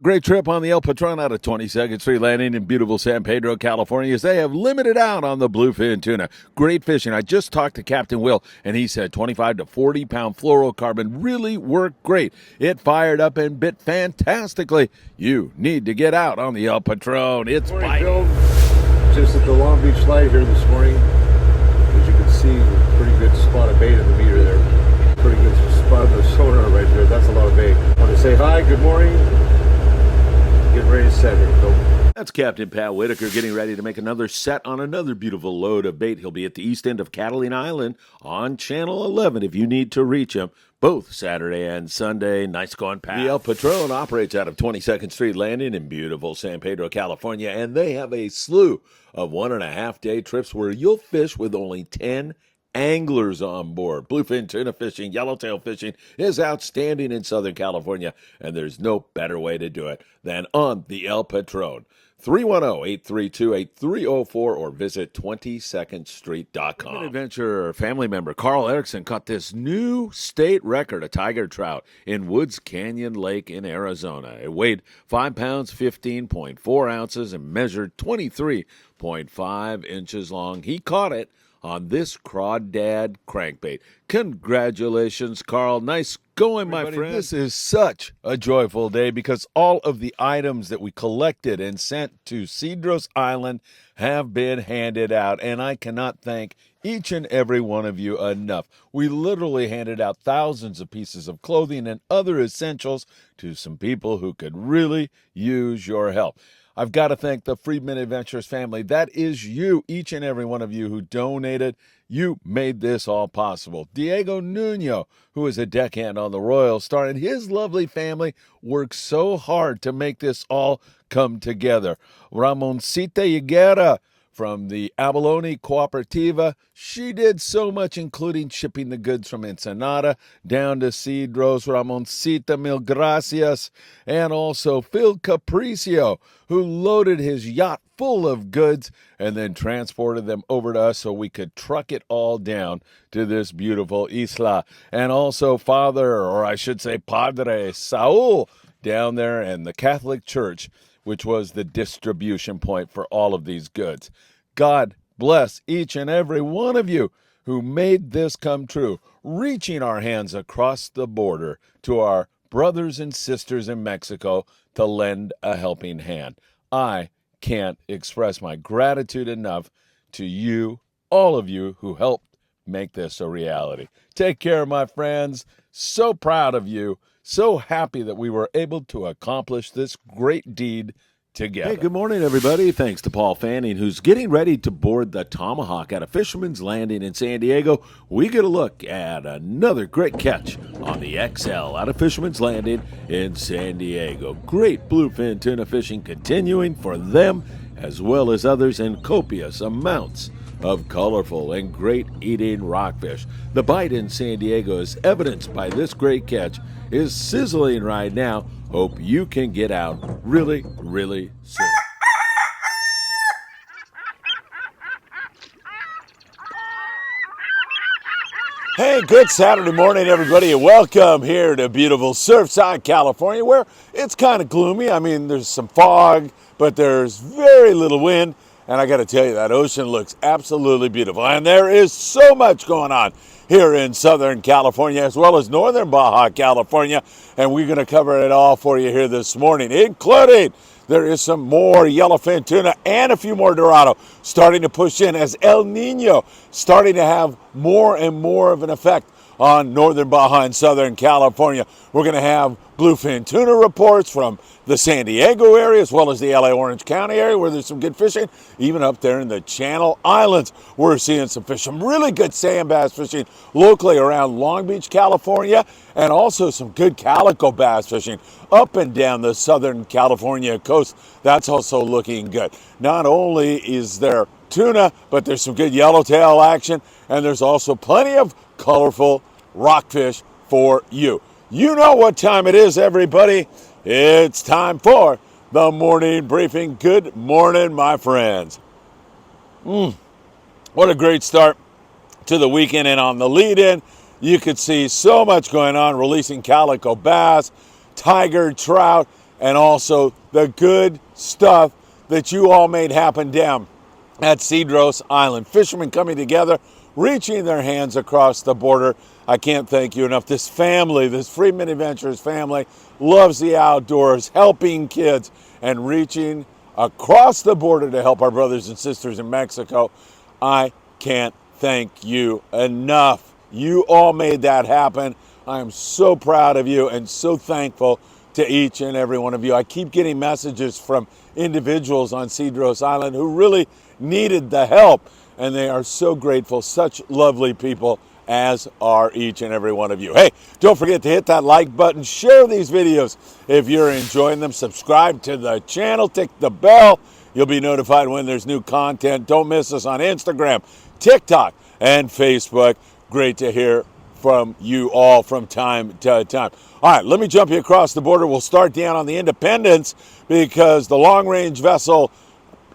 Great trip on the El Patron out of 22nd Street Landing in beautiful San Pedro, California, as they have limited out on the bluefin tuna. Great fishing. I just talked to Captain Will, and he said 25 to 40-pound fluorocarbon really worked great. It fired up and bit fantastically. You need to get out on the El Patron. It's biting. Phil. Just at the Long Beach light here this morning. As you can see, pretty good spot of bait in the meter there. Pretty good spot of the sonar right there. That's a lot of bait. I want to say hi, good morning. Getting ready to set here, Phil. That's Captain Pat Whitaker getting ready to make another set on another beautiful load of bait. He'll be at the east end of Catalina Island on Channel 11 if you need to reach him. Both Saturday and Sunday. Nice going, Pat. The El Patron operates out of 22nd Street Landing in beautiful San Pedro, California, and they have a slew of 1.5-day trips where you'll fish with only 10 anglers on board. Bluefin tuna fishing, yellowtail fishing is outstanding in Southern California, and there's no better way to do it than on the El Patron. 310-832-8304 or visit 22ndstreet.com. Friedman Adventure family member Carl Erickson caught this new state record, a tiger trout, in Woods Canyon Lake in Arizona. It weighed 5 pounds, 15.4 ounces, and measured 23.5 inches long. He caught it on this crawdad crankbait. Congratulations, Carl. Nice going, my friend. This is such a joyful day because all of the items that we collected and sent to Cedros Island have been handed out, and I cannot thank each and every one of you enough. We literally handed out thousands of pieces of clothing and other essentials to some people who could really use your help. I've got to thank the Friedman Adventures family. That is you, each and every one of you who donated. You made this all possible. Diego Nuno, who is a deckhand on the Royal Star, and his lovely family worked so hard to make this all come together. Ramoncita Higuera from the Abalone Cooperativa, she did so much, including shipping the goods from Ensenada down to Cedros. Ramoncita, mil gracias. And also Phil Capricio, who loaded his yacht full of goods and then transported them over to us so we could truck it all down to this beautiful isla. And also Father, or I should say Padre Saul, down there in the Catholic Church, which was the distribution point for all of these goods. God bless each and every one of you who made this come true, reaching our hands across the border to our brothers and sisters in Mexico to lend a helping hand. I can't express my gratitude enough to you, all of you who helped make this a reality. Take care, my friends. So proud of you. So happy that we were able to accomplish this great deed together. Hey, good morning, everybody. Thanks to Paul Fanning, who's getting ready to board the Tomahawk at a Fisherman's Landing in San Diego. We get a look at another great catch on the XL out of Fisherman's Landing in San Diego. Great bluefin tuna fishing continuing for them as well as others, and copious amounts of colorful and great eating rockfish. The bite in San Diego, is evidenced by this great catch, is sizzling right now. Hope you can get out really, really soon. Hey, good Saturday morning, everybody, and welcome here to beautiful Surfside, California, where it's kind of gloomy. I mean, there's some fog, but there's very little wind. And I got to tell you, that ocean looks absolutely beautiful. And there is so much going on here in Southern California, as well as Northern Baja California. And we're going to cover it all for you here this morning, including there is some more yellowfin tuna and a few more dorado starting to push in as El Nino starting to have more and more of an effect on Northern Baja and Southern California. We're going to have bluefin tuna reports from the San Diego area as well as the LA Orange County area where there's some good fishing. Even up there in the Channel Islands, we're seeing some fish, some really good sand bass fishing locally around Long Beach, California, and also some good calico bass fishing up and down the Southern California coast. That's also looking good. Not only is there tuna, but there's some good yellowtail action, and there's also plenty of colorful rockfish for you. You know what time it is, everybody. It's time for the morning briefing. Good morning, my friends. What a great start to the weekend. And on the lead-in, you could see so much going on, releasing calico bass, tiger trout, and also the good stuff that you all made happen down at Cedros Island. Fishermen coming together, reaching their hands across the border. I can't thank you enough. This family, this Friedman Adventures family, loves the outdoors, helping kids, and reaching across the border to help our brothers and sisters in Mexico. I can't thank you enough. You all made that happen. I am so proud of you and so thankful to each and every one of you. I keep getting messages from individuals on Cedros Island who really needed the help, and they are so grateful. Such lovely people, as are each and every one of you. Hey, don't forget to hit that like button, share these videos if you're enjoying them, subscribe to the channel, tick the bell. You'll be notified when there's new content. Don't miss us on Instagram, TikTok, and Facebook. Great to hear from you all from time to time. All right, let me jump you across the border. We'll start down on the Independence, because the long-range vessel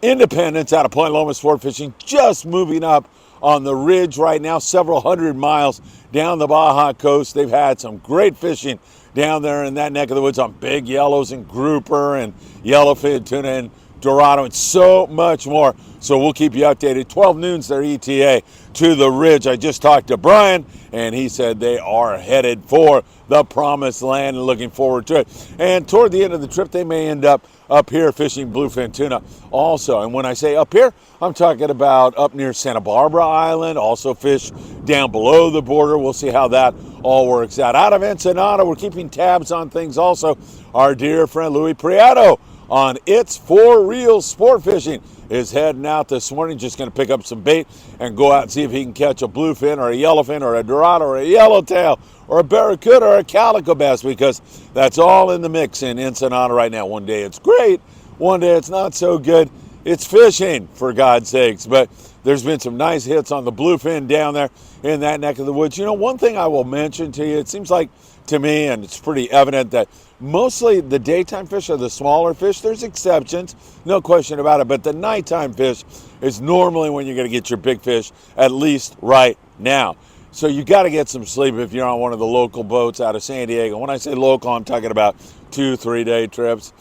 Independence out of Point Loma Sportfishing just moving up on the ridge right now, several hundred miles down the Baja coast. They've had some great fishing down there in that neck of the woods on big yellows and grouper and yellowfin, tuna, and dorado, and so much more. So we'll keep you updated. 12 noon's their ETA to the ridge. I just talked to Brian, and he said they are headed for the promised land and looking forward to it. And toward the end of the trip, they may end up here fishing bluefin tuna also. And when I say up here, I'm talking about up near Santa Barbara Island, also fish down below the border. We'll see how that all works out. Out of Ensenada, we're keeping tabs on things also. Our dear friend Louis Prieto on It's For Real Sport Fishing is heading out this morning, just going to pick up some bait and go out and see if he can catch a bluefin or a yellowfin or a dorado or a yellowtail or a barracuda or a calico bass, because that's all in the mix in Ensenada right now. One day it's great, one day it's not so good. It's fishing, for God's sakes. But there's been some nice hits on the bluefin down there in that neck of the woods. You know, one thing I will mention to you, it seems like to me, and it's pretty evident, that mostly the daytime fish are the smaller fish. There's exceptions, no question about it, but the nighttime fish is normally when you're going to get your big fish, at least right now. So you got to get some sleep if you're on one of the local boats out of San Diego. When I say local, I'm talking about 2-3 day trips.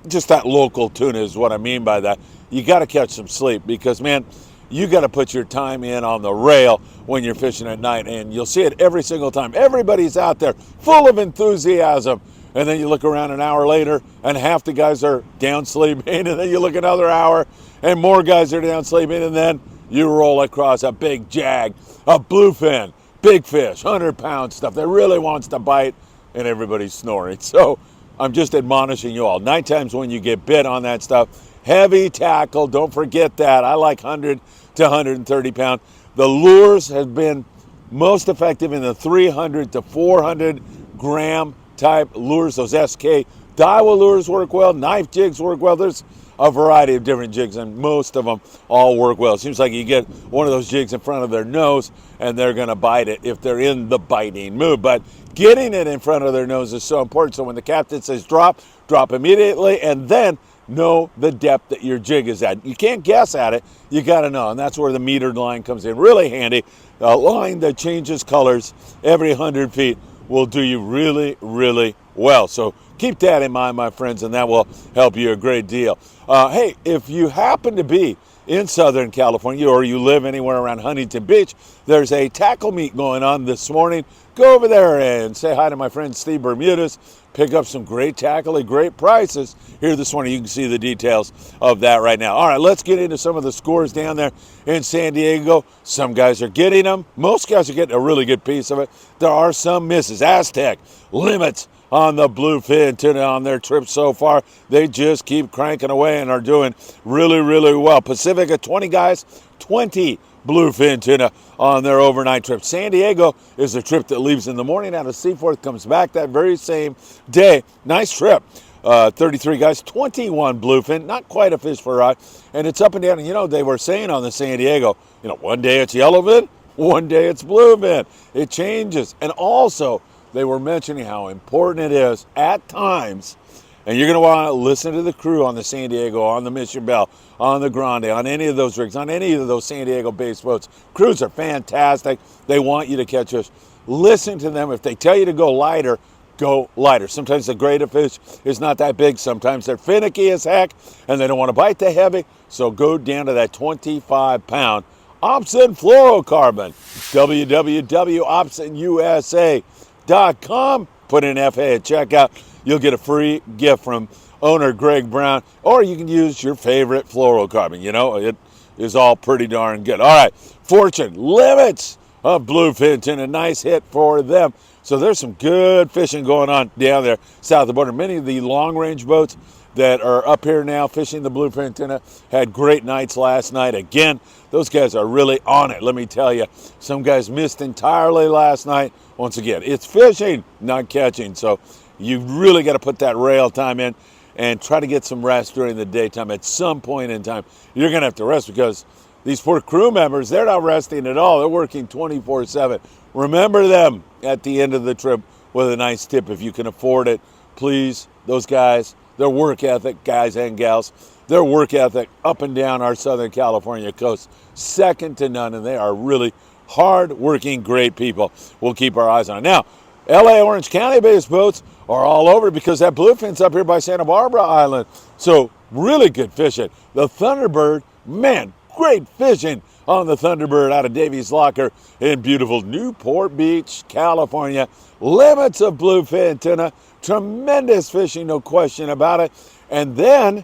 Just that local tuna is what I mean by that. You got to catch some sleep, because, man, you got to put your time in on the rail when you're fishing at night, and you'll see it every single time. Everybody's out there full of enthusiasm, and then you look around an hour later and half the guys are down sleeping, and then you look another hour and more guys are down sleeping, and then you roll across a big jag, a bluefin, big fish, 100-pound stuff that really wants to bite, and everybody's snoring. So I'm just admonishing you all. Night times when you get bit on that stuff, heavy tackle, don't forget that. I like 100 to 130 pound. The lures have been most effective in the 300 to 400 gram type lures. Those SK Daiwa lures work well, knife jigs work well. There's a variety of different jigs, and most of them all work well. It seems like you get one of those jigs in front of their nose and they're going to bite it if they're in the biting mood. But getting it in front of their nose is so important. So when the captain says drop, drop immediately, and then know the depth that your jig is at. You can't guess at it, you got to know, and that's where the metered line comes in really handy. A line that changes colors every 100 feet will do you really, really well. So keep that in mind, my friends, and that will help you a great deal. Hey, if you happen to be in Southern California, or you live anywhere around Huntington Beach, there's a tackle meet going on this morning. Go over there and say hi to my friend Steve Bermudez. Pick up some great tackle at great prices here this morning. You can see the details of that right now. All right, let's get into some of the scores down there in San Diego. Some guys are getting them. Most guys are getting a really good piece of it. There are some misses. Aztec limits on the bluefin tuna on their trip so far. They just keep cranking away and are doing really, really well. Pacifica, 20 guys, 20 bluefin tuna on their overnight trip. San Diego is a trip that leaves in the morning out of Seaforth, comes back that very same day. Nice trip. 33 guys, 21 bluefin, not quite a fish for rod, and it's up and down. And, you know, they were saying on the San Diego, you know, one day it's yellowfin, one day it's bluefin. It changes. And also, they were mentioning how important it is at times, and you're going to want to listen to the crew on the San Diego, on the Mission Bell, on the Grande, on any of those rigs, on any of those San Diego-based boats. Crews are fantastic. They want you to catch fish. Listen to them. If they tell you to go lighter, go lighter. Sometimes the greater fish is not that big. Sometimes they're finicky as heck and they don't want to bite the heavy. So go down to that 25-pound Opsin fluorocarbon. www.opsinusa.com. Put in FA at checkout. You'll get a free gift from owner Greg Brown, or you can use your favorite fluorocarbon. You know, it is all pretty darn good. All right, Fortune limits of bluefin tuna. A nice hit for them. So there's some good fishing going on down there south of the border. Many of the long-range boats that are up here now fishing the bluefin tuna had great nights last night. Again, those guys are really on it. Let me tell you, some guys missed entirely last night. Once again, it's fishing, not catching. So you really got to put that rail time in and try to get some rest during the daytime. At some point in time, you're going to have to rest because these poor crew members, they're not resting at all. They're working 24/7. Remember them at the end of the trip with a nice tip if you can afford it. Please, those guys, their work ethic, guys and gals, their work ethic up and down our Southern California coast, second to none, and they are really hard-working, great people. We'll keep our eyes on it. Now, LA Orange County-based boats are all over because that bluefin's up here by Santa Barbara Island. So really good fishing. The Thunderbird, man, great fishing on the Thunderbird out of Davies Locker in beautiful Newport Beach, California. Limits of bluefin tuna. Tremendous fishing, no question about it. And then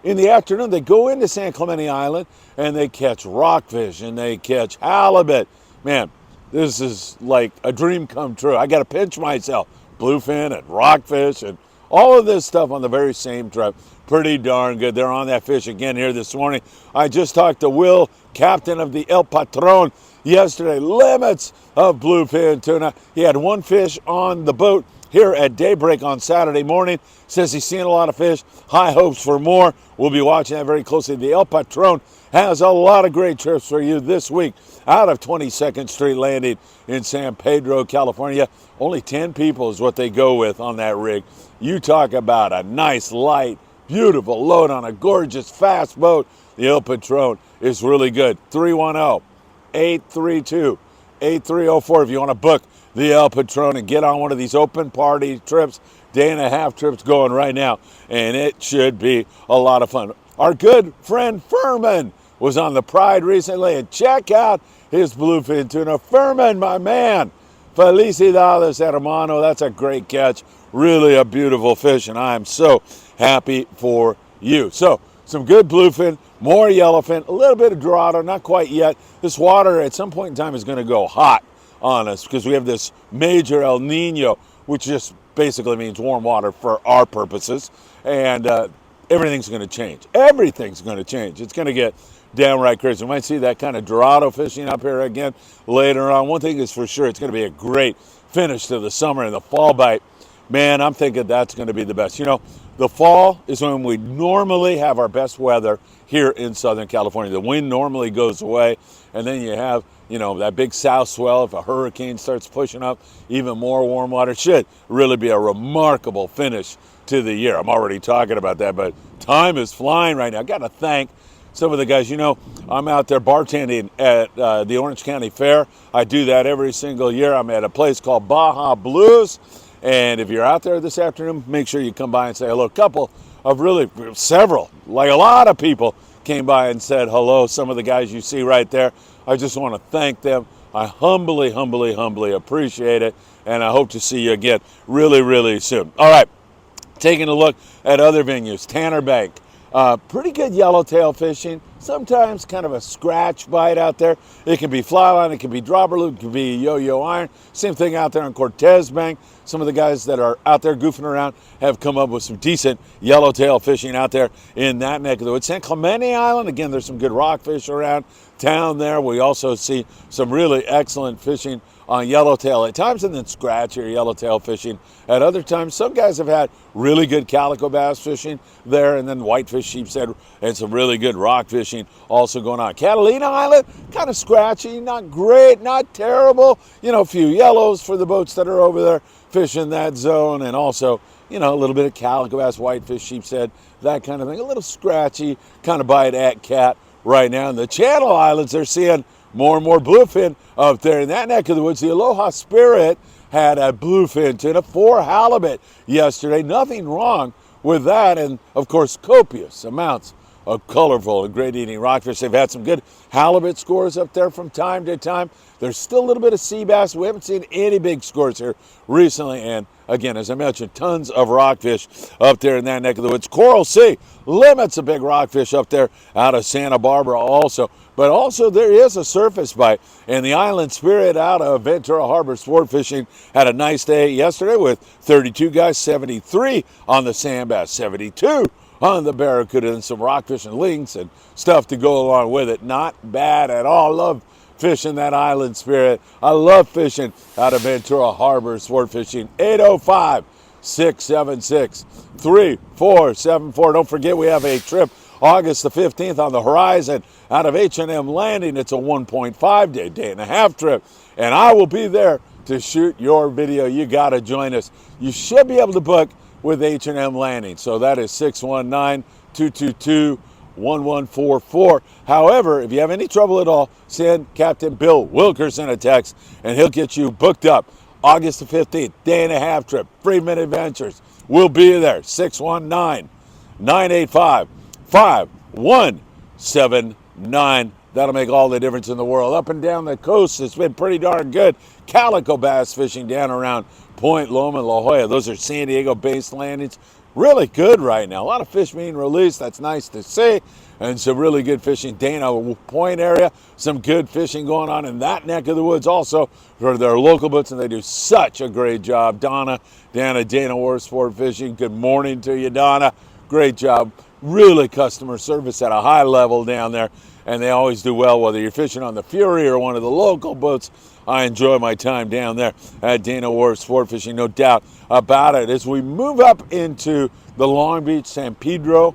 in the afternoon, they go into San Clemente Island and they catch rockfish and they catch halibut. Man, this is like a dream come true. I got to pinch myself. Bluefin and rockfish and all of this stuff on the very same trip. Pretty darn good. They're on that fish again here this morning. I just talked to Will, captain of the El Patron, yesterday. Limits of bluefin tuna. He had one fish on the boat here at daybreak on Saturday morning. Says he's seeing a lot of fish. High hopes for more. We'll be watching that very closely. The El Patron has a lot of great trips for you this week out of 22nd Street Landing in San Pedro, California. Only 10 people is what they go with on that rig. You talk about a nice, light, beautiful load on a gorgeous, fast boat. The El Patron is really good. 310-832-8304 if you want to book the El Patron and get on one of these open party trips, day and a half trips going right now, and it should be a lot of fun. Our good friend Furman was on the Pride recently, and check out his bluefin tuna. Furman, my man, felicidades, hermano. That's a great catch. Really a beautiful fish, and I am so happy for you. So, some good bluefin, more yellowfin, a little bit of dorado, not quite yet. This water at some point in time is going to go hot on us because we have this major El Nino, which just basically means warm water for our purposes, and everything's going to change. Everything's going to change. It's going to get downright crazy. We might see that kind of dorado fishing up here again later on. One thing is for sure, it's going to be a great finish to the summer and the fall bite. Man, I'm thinking that's going to be the best. You know, the fall is when we normally have our best weather here in Southern California. The wind normally goes away, and then you have, you know, that big south swell. If a hurricane starts pushing up, even more warm water. Should really be a remarkable finish to the year. I'm already talking about that, but time is flying right now. I got to thank some of the guys. You know, I'm out there bartending at the Orange County Fair. I do that every single year. I'm at a place called Baja Blues. And if you're out there this afternoon, make sure you come by and say hello. A couple of several, like a lot of people came by and said hello. Some of the guys you see right there, I just want to thank them. I humbly appreciate it. And I hope to see you again really, really soon. All right, taking a look at other venues. Tanner Bank, pretty good yellowtail fishing. Sometimes kind of a scratch bite out there. It can be fly line, it can be dropper loop, it can be yo-yo iron. Same thing out there on Cortez Bank. Some of the guys that are out there goofing around have come up with some decent yellowtail fishing out there in that neck of the woods. San Clemente Island, again, there's some good rockfish around town there. We also see some really excellent fishing on yellowtail at times, and then scratch or yellowtail fishing at other times. Some guys have had really good calico bass fishing there, and then whitefish, sheepshead, and some really good rock fishing also going on. Catalina Island, kind of scratchy, not great, not terrible. You know, a few yellows for the boats that are over there fishing that zone, and also, you know, a little bit of calico bass, whitefish, sheepshead, that kind of thing. A little scratchy kind of bite at cat right now. In the Channel Islands, they're seeing more and more bluefin up there in that neck of the woods. The Aloha Spirit had a bluefin tuna, 4 halibut yesterday. Nothing wrong with that, and of course copious amounts of colorful and great eating rockfish. They've had some good halibut scores up there from time to time. There's still a little bit of sea bass. We haven't seen any big scores here recently, and again, as I mentioned, tons of rockfish up there in that neck of the woods. Coral Sea limits a big rockfish up there out of Santa Barbara also. But also there is a surface bite, and the Island Spirit out of Ventura Harbor Sport Fishing had a nice day yesterday with 32 guys, 73 on the sand bass, 72 on the barracuda, and some rockfish and links and stuff to go along with it. Not bad at all. Love fishing that Island Spirit. I love fishing out of Ventura Harbor Sport Fishing. 805-676-3474. Don't forget we have a trip August the 15th on the horizon out of H&M Landing. It's a 1.5 day and a half trip, and I will be there to shoot your video. You got to join us. You should be able to book with H&M Landing. So that is 619-222-1144. However, if you have any trouble at all, send Captain Bill Wilkerson a text, and he'll get you booked up. August the 15th, day and a half trip, Friedman Adventures. We'll be there, 619-985-5179. That'll make all the difference in the world. Up and down the coast, it's been pretty darn good. Calico bass fishing down around Point Loma and La Jolla. Those are San Diego-based landings. Really good right now. A lot of fish being released. That's nice to see. And some really good fishing. Dana Point area, some good fishing going on in that neck of the woods also for their local boats, and they do such a great job. Donna down at Dana Wharf Sport Fishing. Good morning to you, Donna. Great job. Really customer service at a high level down there, and they always do well whether you're fishing on the Fury or one of the local boats. I enjoy my time down there at Dana Wharf Sport Fishing, no doubt about it. As we move up into the Long Beach, San Pedro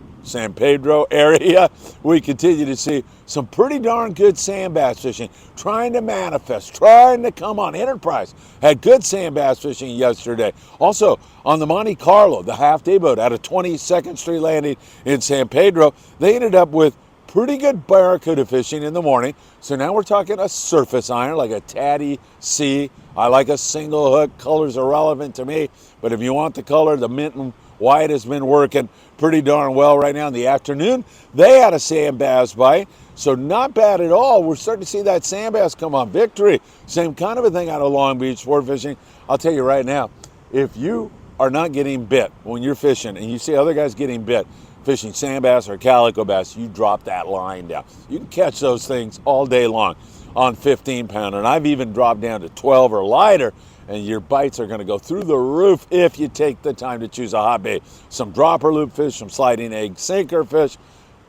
area, we continue to see some pretty darn good sand bass fishing, trying to manifest, trying to come on. Enterprise had good sand bass fishing yesterday. Also, on the Monte Carlo, the half-day boat out of 22nd Street Landing in San Pedro, they ended up with pretty good barracuda fishing in the morning. So now we're talking a surface iron, like a Tatty C. I like a single hook. Colors are relevant to me, but if you want the color, the mint and white has been working pretty darn well right now. In the afternoon, they had a sand bass bite, so not bad at all. We're starting to see that sand bass come on. Victory, same kind of a thing out of Long Beach Sport Fishing. I'll tell you right now, if you are not getting bit when you're fishing and you see other guys getting bit, fishing sand bass or calico bass, you drop that line down. You can catch those things all day long on 15-pounder, and I've even dropped down to 12 or lighter, and your bites are going to go through the roof if you take the time to choose a hot bait. Some dropper loop fish, some sliding egg sinker fish,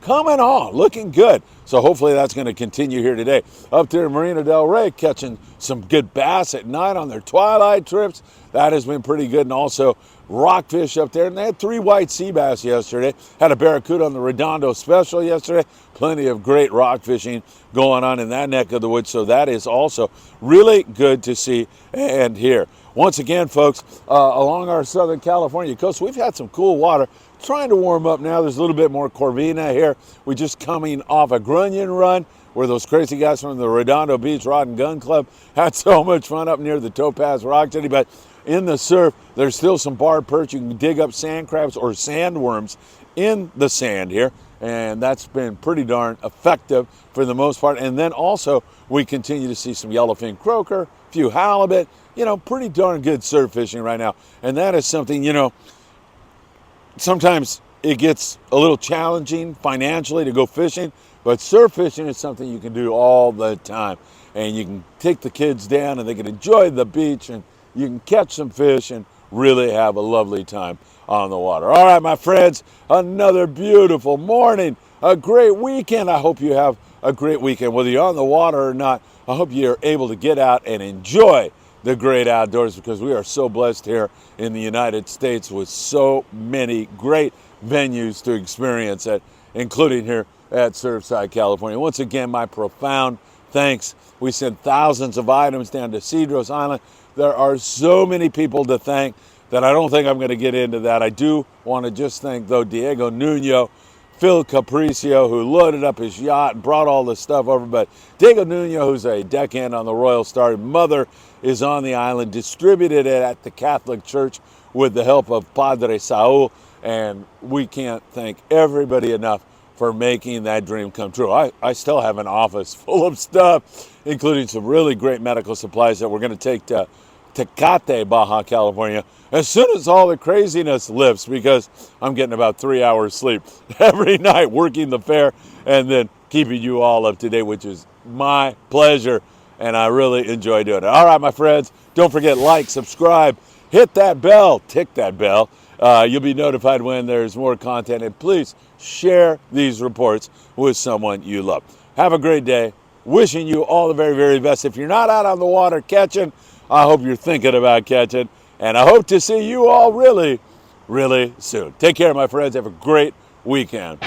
coming on, looking good. So hopefully that's going to continue here today. Up there in Marina Del Rey, catching some good bass at night on their twilight trips. That has been pretty good. And also rockfish up there. And they had 3 white sea bass yesterday. Had a barracuda on the Redondo Special yesterday. Plenty of great rock fishing going on in that neck of the woods. So that is also really good to see and hear. Once again, folks, along our Southern California coast, we've had some cool water. Trying to warm up now. There's a little bit more corvina here. We're just coming off a grunion run where those crazy guys from the Redondo Beach Rod and Gun Club had so much fun up near the Topaz Rock Jetty. But in the surf, there's still some barred perch. You can dig up sand crabs or sandworms in the sand here, and that's been pretty darn effective for the most part. And then also we continue to see some yellowfin croaker, a few halibut, pretty darn good surf fishing right now. And that is something, sometimes it gets a little challenging financially to go fishing, but surf fishing is something you can do all the time. And you can take the kids down and they can enjoy the beach, and you can catch some fish and really have a lovely time on the water. All right, my friends, another beautiful morning, a great weekend. I hope you have a great weekend. Whether you're on the water or not, I hope you're able to get out and enjoy the great outdoors, because we are so blessed here in the United States with so many great venues to experience it, including here at Surfside, California. Once again, my profound thanks. We sent thousands of items down to Cedros Island. There are so many people to thank that I don't think I'm going to get into that. I do want to just thank, though, Diego Nuno Phil Capricio, who loaded up his yacht and brought all this stuff over. But Diego Nuno, who's a deckhand on the Royal Star, mother is on the island, distributed it at the Catholic Church with the help of Padre Saul. And we can't thank everybody enough for making that dream come true. I still have an office full of stuff, including some really great medical supplies that we're going to take to Tecate, Baja California, as soon as all the craziness lifts, because I'm getting about 3 hours sleep every night working the fair and then keeping you all up to date, which is my pleasure, and I really enjoy doing it. All right, my friends, don't forget, like, subscribe, hit that bell, tick that bell. You'll be notified when there's more content, and please share these reports with someone you love. Have a great day. Wishing you all the very, very best. If you're not out on the water catching, I hope you're thinking about catching, and I hope to see you all really, really soon. Take care, my friends. Have a great weekend.